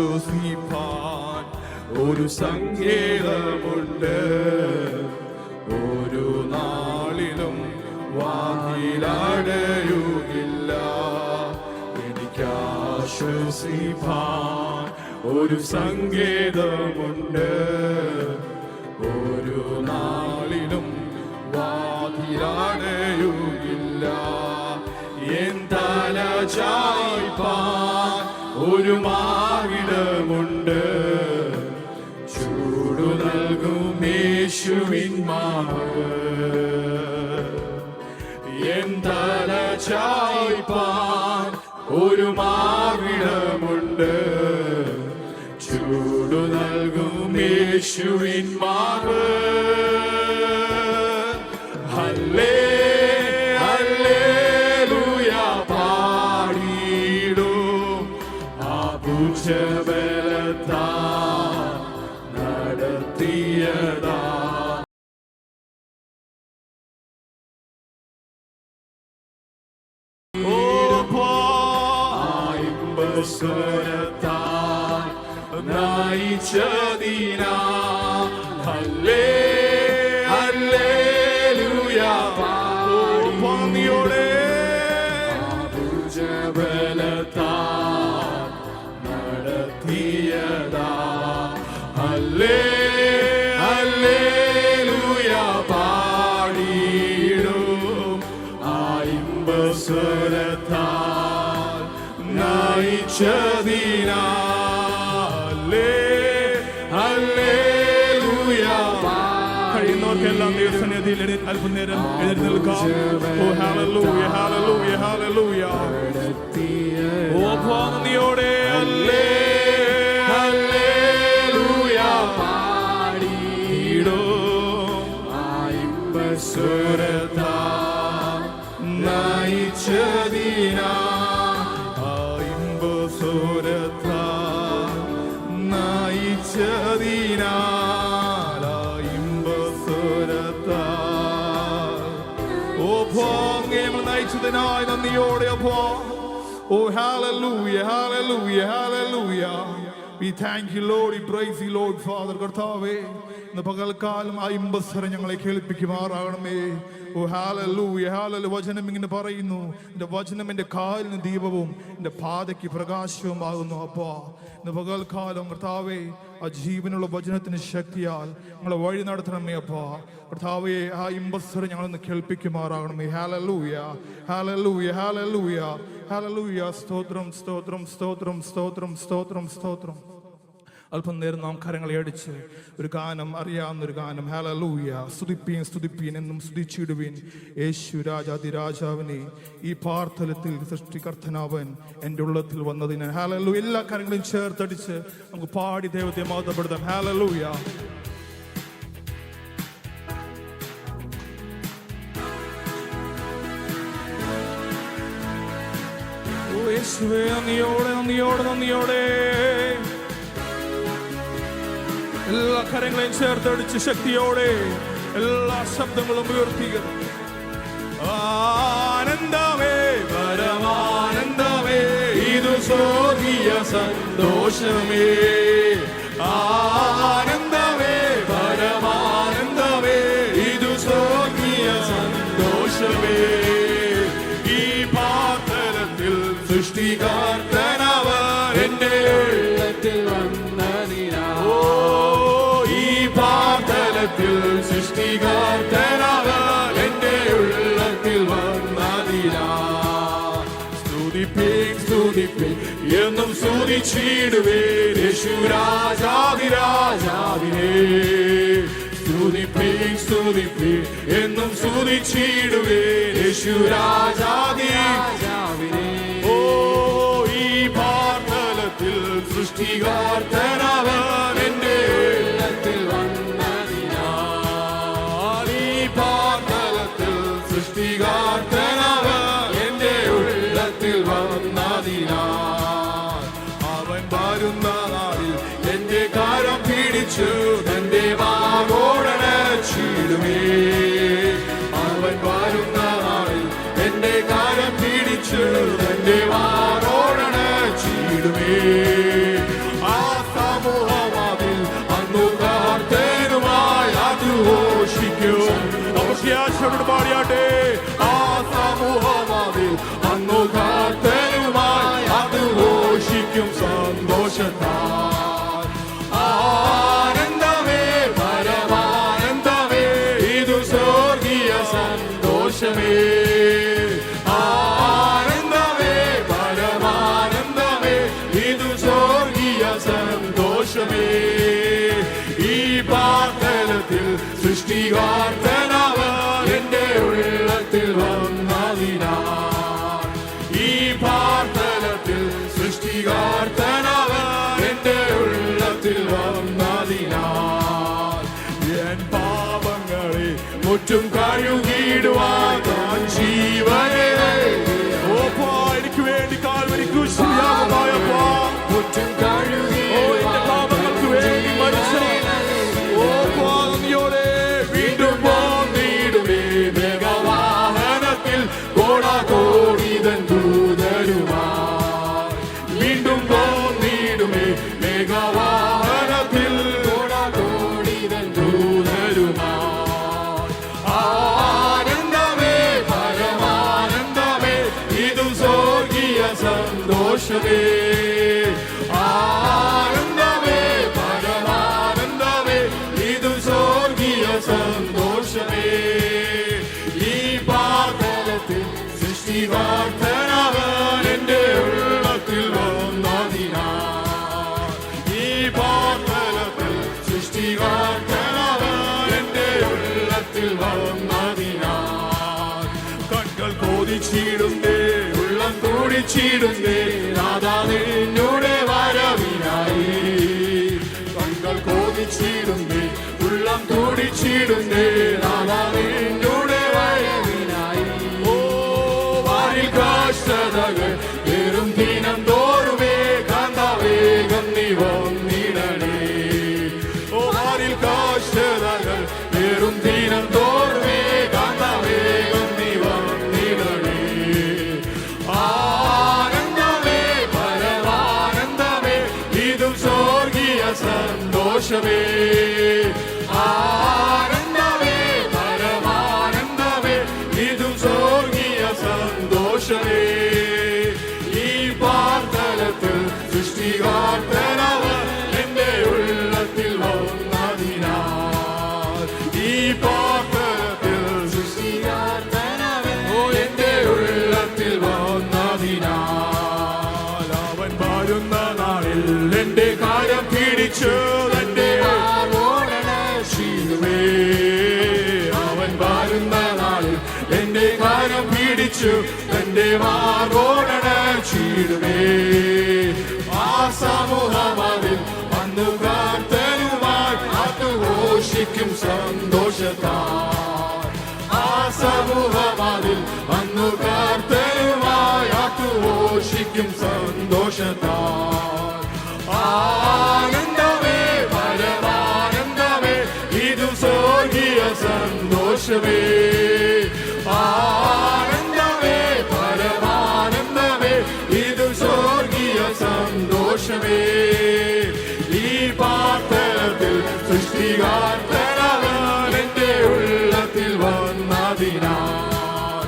എനിക്കാശ്വസിപ്പാൻ ഒരു സങ്കേതമുണ്ട്. ഒരു നാളിലും വാതിലടയുകില്ല. എനിക്കാശ്വസിപ്പാൻ ഒരു സങ്കേതമുണ്ട്. ഒരു നാളിലും വാതിലടയുകില്ല. എൻ തല ചായ്പാൻ ഒരു മാർഗമുണ്ട്. ചൂടു നൽകും യേശുവിൻ മാർഗ്. എൻ തല ചായ്പാൻ ഒരു മാർഗമുണ്ട്. ചൂടു നൽകും യേശുവിൻ മാർഗ്. ഹല്ലേ ഹല്ലേലൂയ പാടിടും. ആ ഭുജബലത്താ നടത്തിയതാ സ്വരത്താൽ നയിച്ചതിനാ. ഹല്ലേ ഹല്ലേലൂയ പാടിയോടെ ഭുജബലത്താൽ നടത്തിയതാ. ഹല്ലേ ഹല്ലേലൂയ പാടിയിടും. ആ ഇമ്പസ്വരത്താൽ നയിച്ചതിനാ. കഴിയുന്നവർക്കെല്ലാം ദൈവസന്നിധിയിൽ അല്പനേരം എഴുന്നേൽക്കാം. ഓ ഹല്ലേലൂയ ഹല്ലേലൂയ ഹല്ലേലൂയ. ഓ നന്ദിയോടെ ഹല്ലേ ഹല്ലേലൂയ പാടിയിടും. ആ ഇമ്പസ്വരത്താൽ നയിച്ചതിനാ. ആ ഇമ്പസ്വരത്താൽ നയിച്ചതിനാ. നയിച്ചതിനായി നന്ദിയോടെ അപ്പോ. ഓ hallelujah hallelujah hallelujah. We thank you Lord, we praise you Lord Father. കർത്താവേ, ഇന്ന് പകൽക്കാലം ആ ഇമ്പസ്വരം ഞങ്ങളെ കേൾപ്പിക്കുമാറാകണമേ. ഓ hallelujah hallelujah. വചനം ഇങ്ങനെ പറയുന്നു, എൻ്റെ വചനം എൻ്റെ കാലിന് ദീപവും എൻ്റെ പാതയ്ക്ക് പ്രകാശവുമാകുന്നു. അപ്പാ, ഇന്ന് പകൽക്കാലം കർത്താവേ, ആ ജീവനുള്ള വചനത്തിന് ശക്തിയാൽ ഞങ്ങളെ വഴി നടത്തണമേ. അപ്പാ കർത്താവേ, ആ ഇമ്പസ്വരം ഞങ്ങളൊന്ന് കേൾപ്പിക്കുമാറാകണമേ. Hallelujah hallelujah hallelujah hallelujah. സ്തോത്രം സ്തോത്രം സ്തോത്രം സ്തോത്രം സ്തോത്രം സ്തോത്രം. അല്പം നേരം നാം കരങ്ങളെ അടിച്ച് ഒരു ഗാനം, അറിയാവുന്നൊരു ഗാനം. ഹല്ലേലൂയ. സ്തുതിപ്പീൻ സ്തുതിപ്പീൻ എന്നും സ്തുതിച്ചിടുവീൻ യേശു രാജാതിരാജാവിനെ. ഈ പാർത്ഥലത്തിൽ സൃഷ്ടികർത്തനാവൻ എൻ്റെ ഉള്ളത്തിൽ വന്നതിന്. ഹല്ലേലൂയ. എല്ലാ കരങ്ങളെയും ചേർത്തടിച്ച് നമുക്ക് പാടി ദൈവത്തെ മഹത്വപ്പെടുത്താം. ഹല്ലേലൂയ. യേശുവേ, നന്ദിയോടെ നന്ദിയോടെ നന്ദിയോടെ. എല്ലാ കരങ്ങളെയും ചേർത്തടിച്ച് ശക്തിയോടെ എല്ലാ ശബ്ദങ്ങളും ഉയർത്തിയ ആനന്ദമേ പരമാനന്ദമേ, ഇതു സ്വർഗീയ സന്തോഷമേ. ആനന്ദമേ പരമാനന്ദമേ, ഇതു സ്വർഗീയ സന്തോഷമേ. ഈ പാത്രത്തിൽ സൃഷ്ടികർത്തനവൻ എൻ്റെ ഉള്ളത്തിൽ വന്നതിനാ. ഓ, ഈ പാത്രത്തിൽ സൃഷ്ടികർത്തനവൻ എൻ്റെ ഉള്ളത്തിൽ വന്നതിനാ. സ്തുതിപ്പീൻ സ്തുതിപ്പീൻ എന്നും സ്തുതിച്ചിടുവീൻ യേശു രാജാതിരാജാവിനെ. സ്തുതിപ്പീൻ സ്തുതിപ്പീൻ എന്നും സ്തുതിച്ചിടുവീൻ യേശു രാജാതിരാജാവിനെ. ഓ, ഈ പാർത്ഥലത്തിൽ സൃഷ്ടികർത്തനവൻ എൻ്റെ ഉള്ളത്തിൽ വന്നതിനാൽ. ഈ പാർത്ഥലത്തിൽ സൃഷ്ടികർത്തനവൻ എൻ്റെ ഉള്ളത്തിൽ വന്നതിനാൽ. അവൻ വരുന്ന നാളിൽ എൻ്റെ കരം പിടിച്ചു തന്റെ വാഗോടണച്ചിടുമേ. അവൻ വരുന്ന നാളിൽ എൻ്റെ കരം പിടിച്ചു തന്റെ വാഗോടണച്ചിടുമേ. സന്തോഷത്തോടെ പാടിയാട്ടെ. ആ സമൂഹമാതിൽ അന്നു കാത്തനുമായി അത് ഘോഷിക്കും സന്തോഷത്താൽ. ആനന്ദമേ പരമാനന്ദമേ ഇതു സ്വർഗീയ സന്തോഷമേ. ആനന്ദമേ പരമാനന്ദമേ ഇതു സ്വർഗീയ സന്തോഷമേ. ഈ പാർത്തലത്തിൽ സൃഷ്ടികർത്താവൻ എന്റെ ഉള്ളത്തിൽ വന്നതിനാൽ. ഈ പാർത്തലത്തിൽ സൃഷ്ടികർത്താവൻ എന്റെ ഉള്ളത്തിൽ വന്നതിനാൽ. എൻ പാപങ്ങളെ മുറ്റും കഴുകിടുവാൻ ജീവനെ എനിക്ക് വേണ്ടി കാൽവരി ക്രൂശിയാകുമായപ്പാ മുറ്റും കഴുകി എന്റെ പാപങ്ങൾക്ക് വേണ്ടി മരിച്ചു. വീണ്ടും പോന്നിടുമേ മേഘവാഹനത്തിൽ കോടാകോടിതൻ ദൂതരുമായി. വീണ്ടും പോന്നിടുമേ മേഘവാഹനത്തിൽ കോടാകോടിതൻ ദൂതരുമായി. ആനന്ദമേ പരമാനന്ദമേ ഇതു സ്വർഗീയ സന്തോഷമേ. ആനന്ദമേ പരമാനന്ദമേ ഇതു സ്വർഗീയ സന്തോഷമേ. ഈ പാർത്തലത്തിൽ സൃഷ്ടികർത്താവൻ എന്റെ ഉള്ളത്തിൽ വന്നതിനാൽ. ഈ പാർത്തലത്തിൽ സൃഷ്ടികർത്താവൻ എന്റെ ഉള്ളത്തിൽ വന്നതിനാൽ. കണ്ണുകൾ കൊതിച്ചിടുന്നേ ഉള്ളം തുടിച്ചിടുന്നേ നാഥാ നിന്നുടെ വരവിനായി. കണ്ണുകൾ കൊതിച്ചിടുന്നേ ഉള്ളം തുടിച്ചിടുന്നേ നാഥാ നിന്നുടെ വരവിനായി. ഓ വാരിൽ കഷ്ടതകൾ വെറും ദിനം തോറുമേ കാന്താവേഗം നീ വന്നിടണേ. ഓ വാരിൽ കഷ്ടതകൾ വെറും ദിനം തോറുമേ കാന്താവേഗം നീ വന്നിടണേ. ആനന്ദമേ പരമാനന്ദമേ ഇതും സ്വർഗീയ സന്തോഷമേ. ആനന്ദമേ പരമാനന്ദമേ ഇതും സ്വർഗീയ സന്തോഷമേ. ഈ പാർത്തലത്തിൽ സൃഷ്ടികർത്താവൻ എന്റെ ഉള്ളത്തിൽ വന്നതിനാൽ. ഈ പാർത്തലത്തിൽ സൃഷ്ടികർത്താവൻ എന്റെ ഉള്ളത്തിൽ വന്നതിനാൽ. അവൻ വരുന്ന നാളിൽ എന്റെ കാര്യം പിടിച്ചു തന്റെ അവൻ വരുന്ന നാളിൽ എന്റെ കാര്യം പിടിച്ചു തന്റെ മാർഗോടണച്ചിടുമേ. ആ സമൂഹമതിൽ അന്നു കർത്തനുമായി അത് ഘോഷിക്കും സന്തോഷത്താൽ. ആ സമൂഹമതിൽ അന്നു കർത്തനുമായി അത് ഘോഷിക്കും സന്തോഷത്താൽ. ആനന്ദമേ പരമാനന്ദമേ ഇതു സ്വർഗീയ സന്തോഷമേ. ആനന്ദമേ പരമാനന്ദമേ ഇതു സ്വർഗീയ സന്തോഷമേ. ഈ പാർത്തലത്തിൽ സൃഷ്ടികർത്താവൻ എന്റെ ഉള്ളത്തിൽ വന്നതിനാൽ.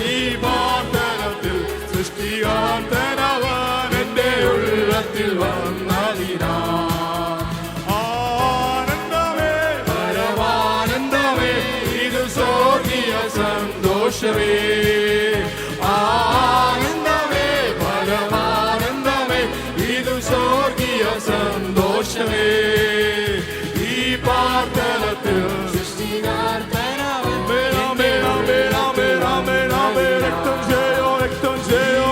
ഈ പാർത്തലത്തിൽ സൃഷ്ടികർത്താവൻ എന്റെ ഉള്ളത്തിൽ വന്നതിനാൽ. ആനന്ദമേ പരമാനന്ദമേ ഇതു സ്വർഗീയ സന്തോഷമേ. ആനന്ദമേ പരമാനന്ദമേ ഇതു സ്വർഗീയ സന്തോഷമേ. ഈ പാർത്തലത്തിൽ സൃഷ്ടികർത്താവൻ രക്തം ചെയ്യോ രക്തം ചെയ്യോ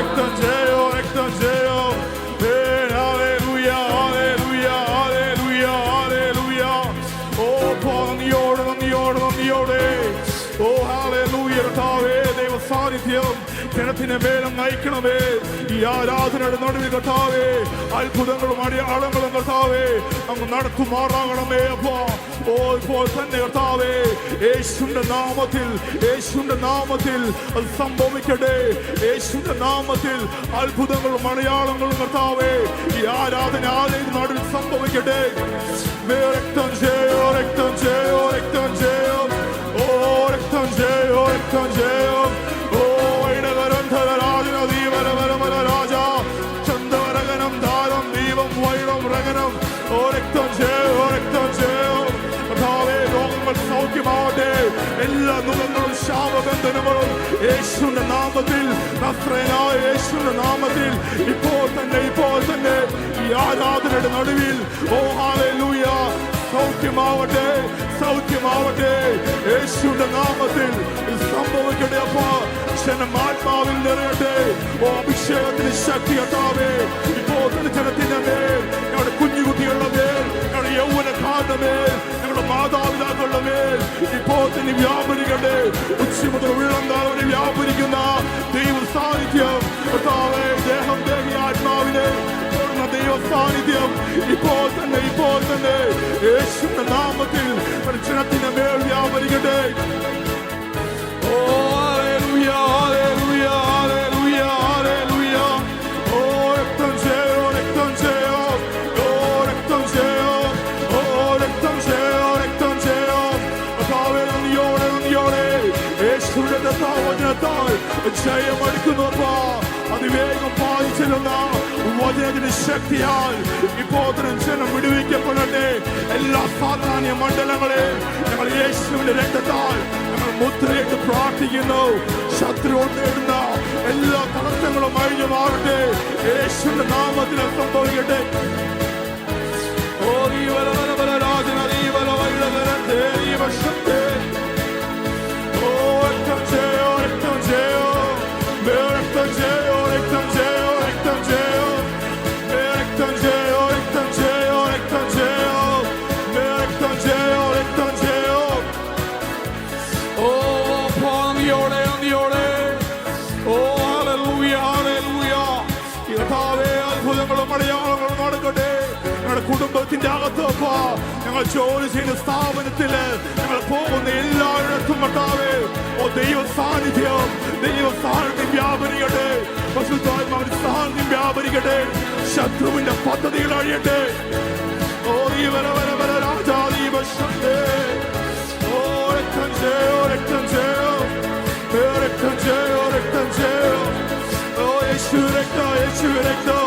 രക്തം ചെയ്യോ രക്തം ചെയ്യോ. സാന്നിധ്യം ജനത്തിന് മേലും നയിക്കണമേ. ഈ ആരാധനയുടെ നടുവിൽ കർത്താവേ അത്ഭുതങ്ങളും അടയാളങ്ങളും കർത്താവേ അങ്ങ് നടത്തുമാറാകണമേ. അപ്പോ ഇപ്പോൾ തന്നെ കർത്താവേ യേശുവിന്റെ നാമത്തിൽ അത് സംഭവിക്കട്ടെ. യേശുവിന്റെ നാമത്തിൽ അത്ഭുതങ്ങളും അടയാളങ്ങളും കർത്താവേ ഈ ആരാധന നടുവിൽ സംഭവിക്കട്ടെ. രക്തം ചെയ്യോ, രക്തം ചെയ്യോ, രക്തം ചെയ്യോ, ഓ രക്തം ചെയ്യോ, രക്തം ചെയ്യോ, ഓ ഇടകരന്ധര രാജന ദീപരവരമല രാജ ചന്ദവരകനം ധാരം ദീപം വൈരം രകനം, ഓ രക്തം ചെയ്യോ, രക്തം ചെയ്യോ. കർത്താവേ രോഗങ്ങൾ സൗഖ്യമാവട്ടെ. എല്ലാ നുഖങ്ങളും ശാപബന്ധനങ്ങളും യേശുവിന്റെ നാമത്തിൽ, നസ്രയനായ യേശുവിന്റെ നാമത്തിൽ ഇപ്പോൾ തന്നെ ഈ ആരാധനയുടെ നടുവിൽ ഓ ഹല്ലേലൂയ സൗഖ്യമാവട്ടെ, സൗഖ്യമാവട്ടെ. യേശുവിന്റെ നാമത്തിൽ സംഭവിക്കട്ടെ. അപ്പാ ജനം ആത്മാവിൽ നിറയട്ടെ. ഓ അഭിഷേകത്തിന് ശക്തി കർത്താവേ ഇപ്പോൾ തന്നെ ജനത്തിന്റെ മേൽ, ഞങ്ങളുടെ കുഞ്ഞുകുട്ടികളുടെ മേൽ, ഞങ്ങളുടെ യൗവനക്കാരുടെ മേൽ, ഞങ്ങളുടെ മാതാപിതാക്കളുടെ മേൽ ഇപ്പോൾ തന്നെ വ്യാപരിക്കട്ടെ. ഉച്ച മുതൽ ഉള്ളംകാലം വരെ വ്യാപരിക്കുന്ന ദൈവ സാന്നിധ്യം കർത്താവേ ദേഹം ദേഹി ആത്മാവിനെ ദൈവ സാന്നിധ്യം ഇപ്പോൾ തന്നെ യേശുവിന്റെ നാമത്തിൽ ജനത്തിന്റെ മേൽ വ്യാപരിക്കട്ടെ. ഓ ഹല്ലേലൂയ, ഹല്ലേലൂയ, ഹല്ലേലൂയ, ഹല്ലേലൂയ. ഓ രക്തം ചെയ്യോ, രക്തം ചെയ്യോ, ഓ രക്തം ചെയ്യോ, ഓ രക്തം ചെയ്യോ, രക്തം ചെയ്യോ. കർത്താവേ നന്ദിയോടെ യേശുവിന്റെ വചനത്താൽ ജയമെടുക്കുന്നു. അതിവേഗം പാലിച്ചിരുന്ന വചനത്തിന്റെ ശക്തിയാൽ ഇപ്പോൾ ജനം വിടുവിക്കപ്പെടട്ടെ. എല്ലാ സാധാന്യ മണ്ഡലങ്ങളെ ഞങ്ങൾ യേശുവിന്റെ രക്തത്താൽ ഞങ്ങൾ മുദ്രയിട്ട് പ്രാർത്ഥിക്കുന്നു. ശത്രുവോട് നേടുന്ന എല്ലാ തടസ്സങ്ങളും അഴിഞ്ഞു മാറട്ടെ. യേശുവിന്റെ നാമത്തിൽ സംഭവിക്കട്ടെ. ഓ രാജന ഓ രക്തം ചെയ്യോ, രക്തം ചെയ്യോ, രക്തം ചെയ്യോ, രക്തം ചെയ്യോ, രക്തം ചെയ്യോ, രക്തം ചെയ്യോ, രക്തം ചെയ്യോ, രക്തം ചെയ്യോ, രക്തം ചെയ്യോ, രക്തം ചെയ്യോ. ഓ നന്ദിയോടെ, നന്ദിയോടെ. ഓ ഹല്ലേലൂയ, ഹല്ലേലൂയ. കർത്താവേ അത്ഭുതങ്ങളും അടയാളങ്ങളും നടക്കട്ടെ. ഞങ്ങളുടെ കുടുംബത്തിന്റെ അകത്ത്, ഞങ്ങൾ ജോലി ചെയ്യുന്ന സ്ഥാപനത്തില്, ഞങ്ങൾ പോകുന്ന എല്ലായിടത്തും കർത്താവേ ഓ ദൈവ സാന്നിധ്യം വ്യാപരിക്കട്ടെ. പരിശുദ്ധാത്മാവിന്റെ സാന്നിധ്യം വ്യാപരിക്കട്ടെ. ശത്രുവിന്റെ പദ്ധതികൾ അഴിയട്ടെ. ഓ രാജാദീപ ശക്തേ. ഓ രക്തം ചെയ്യോ, രക്തം ചെയ്യോ, രക്തം ചെയ്യോ, രക്തം ചെയ്യോ. ഓ യേശു രക്തം, യേശു രക്തം.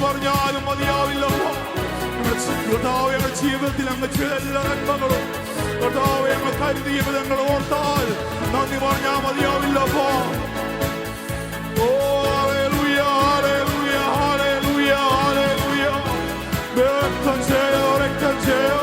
പറഞ്ഞാലും മതിയാവില്ലപ്പോ. ഞങ്ങളുടെ ജീവിതത്തിൽ അങ്ങ് ചെയ്ത എല്ലാ നന്മകളും കർത്താവേ അങ്ങ് കരുതിയത് ഞങ്ങൾ ഓർത്താൽ നന്ദി പറഞ്ഞാൽ മതിയാവില്ലപ്പോ. ഓ ഹല്ലേലൂയ, ഹല്ലേലൂയ, ഹല്ലേലൂയ, ഹല്ലേലൂയ. രക്തം ചെയ്യോ, രക്തം ചെയ്യോ.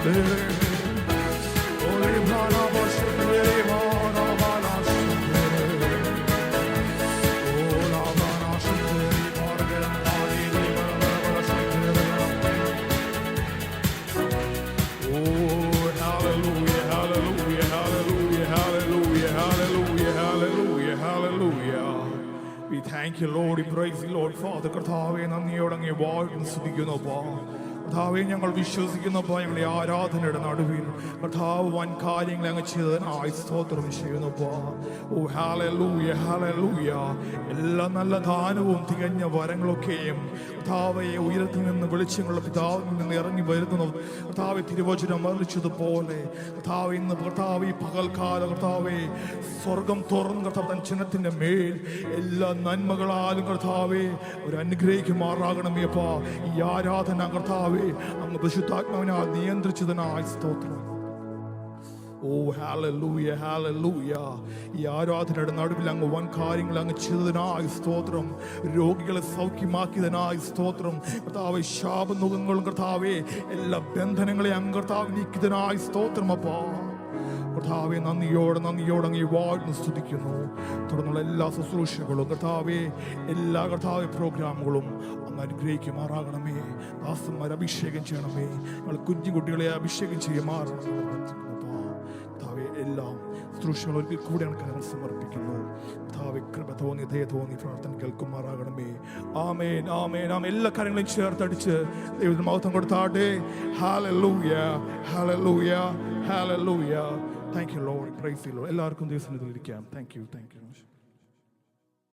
We thank you, Lord. We praise you, Lord. Father, കർത്താവേ നന്ദിയോടെ അങ്ങേ വാഴ്ന്നു സ്തുതിക്കുന്നപ്പാ. കർത്താവേ ഞങ്ങൾ വിശ്വസിക്കുന്നപ്പാ ഞങ്ങളുടെ ആരാധനയുടെ നടുവിൽ കർത്താവ് വൻ കാര്യങ്ങൾ അങ്ങ് ചെയ്തതിനായി സ്തോത്രം ചെയ്യുന്നപ്പാ. ഓ ഹല്ലേലൂയ, ഹല്ലേലൂയ. എല്ലാ നല്ല ദാനവും തികഞ്ഞ വരങ്ങളൊക്കെയും കർത്താവേ ഉയരത്തിൽ നിന്ന് വെളിച്ചങ്ങളുടെ പിതാവിൽ നിന്ന് ഇറങ്ങി വരുന്നു. കർത്താവെ തിരുവചനം അറിയിച്ചതുപോലെ കർത്താവ് ഇന്ന് കർത്താവ് ഈ പകൽക്കാല കർത്താവെ സ്വർഗം തുറന്ന് കർത്താവ് തൻ ജനത്തിന്റെ മേൽ എല്ലാ നന്മകളാലും കർത്താവെ ഒരു അനുഗ്രഹിക്കുമാറാകണമേ അപ്പാ. ഈ ആരാധന കർത്താവെ അങ്ങ് പരിശുദ്ധാത്മാവിനാൽ നിയന്ത്രിച്ചതിനായി സ്തോത്രം. ഓ ഹല്ലേലൂയ, ഹല്ലേലൂയ. ഈ ആരാധനയുടെ നടുവിൽ അങ്ങ് വൻ കാര്യങ്ങൾ അങ്ങ് ചെയ്തതിനായി സ്തോത്രം. രോഗികളെ സൗഖ്യമാക്കിയതിനായി സ്തോത്രം. കർത്താവെ ശാപനുഖങ്ങളും കർത്താവെ എല്ലാ ബന്ധനങ്ങളെ അങ്ങ് കർത്താവ് നീക്കിയതിനായി സ്തോത്രം അപ്പാ. കർത്താവെ നന്ദിയോടെ അങ്ങ് വാഴ്ന്നു സ്തുതിക്കുന്നു. തുടർന്നുള്ള എല്ലാ ശുശ്രൂഷകളും കർത്താവെ എല്ലാ കർത്താവെ പ്രോഗ്രാമുകളും അങ്ങ് അനുഗ്രഹിക്കുമാറാകണമേ. ദാസന്മാരെ അഭിഷേകം ചെയ്യണമേ. ഞങ്ങൾ കുഞ്ഞുകുട്ടികളെ അഭിഷേകം ചെയ്യുമാറാകണമേ. കർത്താവെ എല്ലാം ശുശ്രൂഷകൾ ഒരിക്കൽ കൂടെയാണ് കരങ്ങൾ സമർപ്പിക്കുന്നു. കർത്താവെ കൃപ തോന്നി ദയ തോന്നി പ്രാർത്ഥന കേൾക്കുമാറാകണമേ. ആമേൻ, ആമേൻ, ആമേൻ. എല്ലാ കാര്യങ്ങളും ചേർത്തടിച്ച് ദൈവത്തിന് മഹത്വം കൊടുത്താട്ടെ. Hallelujah, hallelujah, hallelujah. Thank you, Lord. Praise you, Lord. എല്ലാവർക്കും ദൈവസന്നിധിയിൽ ഇരിക്കാം. Thank you.